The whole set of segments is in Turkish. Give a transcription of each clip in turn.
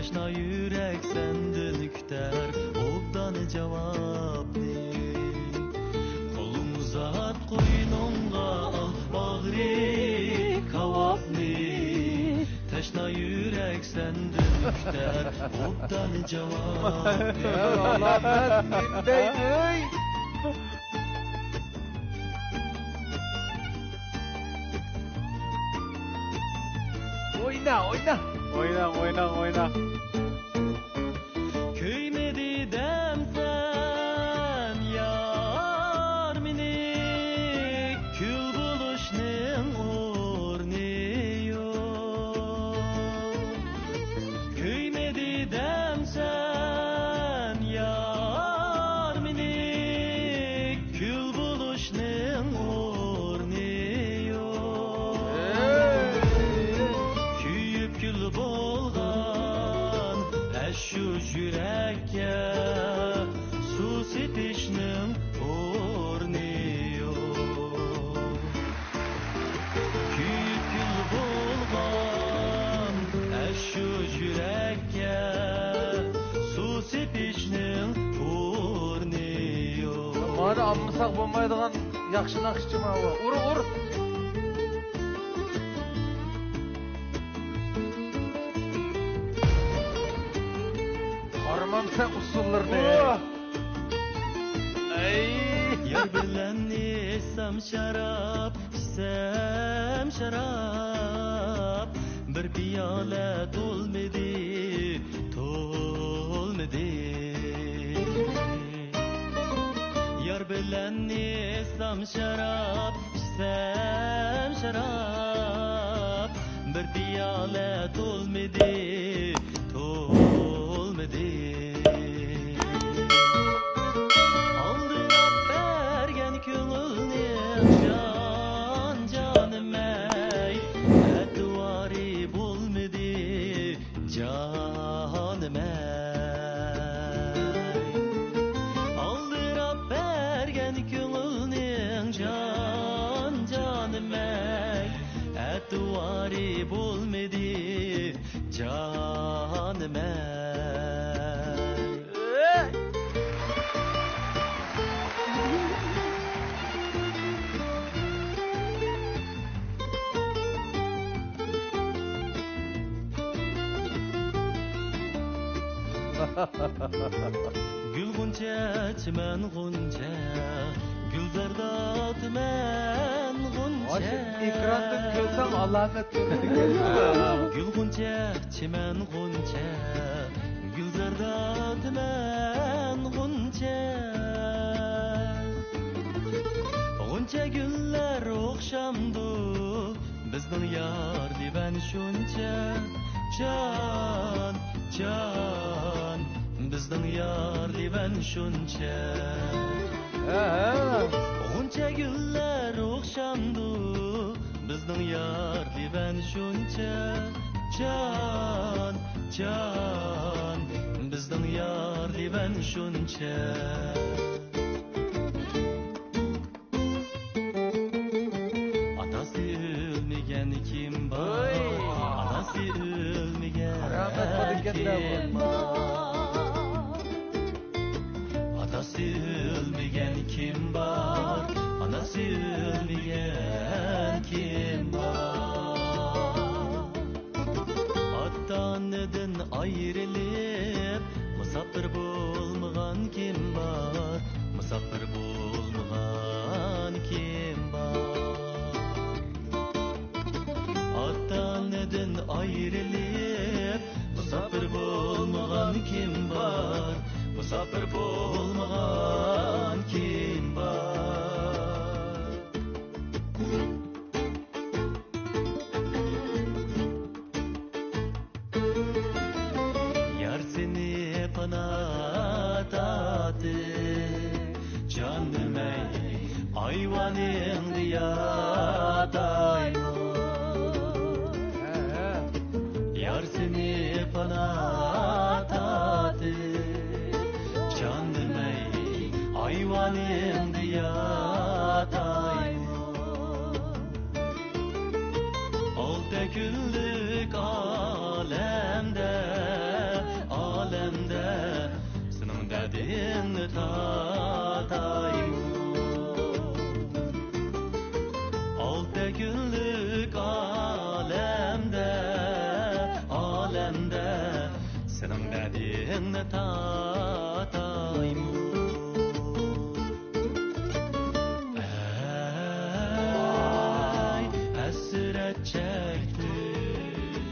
Teşna yürek senden küter obdan cevap ne Kolum uzat koynumga al bağri kavap ne Teşna yürek senden küter obdan cevap ne Allah ben Oyna. Köymedi demsen yar minik Kül buluşning o'rni yo'q Köymedi demsen yar minik Kül buluşning o'rni yo'q Kuyib kül bo'lgan shu yurakka suv sepishning o'rni yo'q Kuyib kul bo'lgan shu yurakka suv sepishning o'rni yo'q Mana almasak bo'lmaydigan yaxshi naqshchi mana bu. Ur. Sen usullarını Yar bilen isem şarap İsem şarap Bir piyale dolmadı Yar bilen isem şarap İsem şarap Bir piyale dolmadı Aldırıp bergen köngülning canım ey Etvari bulmadı canım ey Aldırıp bergen köngülning canım ey Etvari bulmadı canım ey Gül gunca çimen gunca Gülzarda tümen gunca ekrandan görsen Allah'ın Gül gunca çimen gunca Gülzarda tümen gunca Gunca güller okşamdı Bizning yar divan şuncha Can Bizning yar divan şuncha Gunca güller okşamdı Bizning yar divan şuncha Can Bizning bizning yor livan shuncha. Atası ölmegen kim bor, anası ölmegen kim bor. Atası ölmegen kim bor, anası ölmegen kim bor. Atan-onadan ayrılıp musafir bo'lmagan kim bor, musafir bo'lmagan kim bor. Atan-onadan ayrılıp musafir bo'lmagan kim bor, musafir bo'lmagan kim bor. Yar seni panah tatı, canım ey ayvanın yatayım. Yar seni panah tatı, canım ey ayvanın yatayım. Olta güllük alemde, alemde senin derdini tatayım. Olta güllük alemde, alemde senin derdini tatayım. Ey hasret çektim,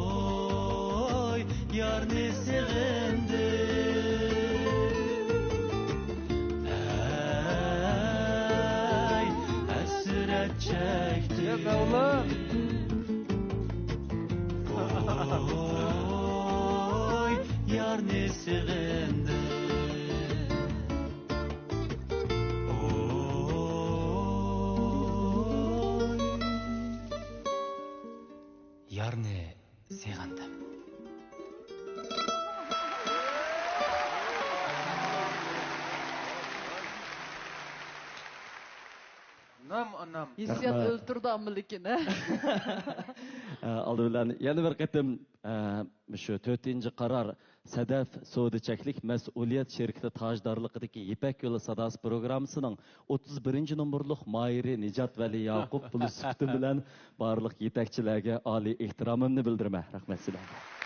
oy yarını sevindim. Ey hasret çektim, Ya Mevla. oy yarını sevindim. Oy yarını sevindim. Anam. Hissiyat öldürdü amılıkini. Aldı bilen yana bir qitim şu 4-nji qarar Sadaf Sodichaklik Mas'uliyat şirkati tajdorligidagi Ipak yo'li sadasi programmasining 31 nomorliq mayiri Nijat Vali Yaqub puli sufti bilan barliq yetakchilarga oliy ehtiromimni bildirman. Rahmat sizlarga.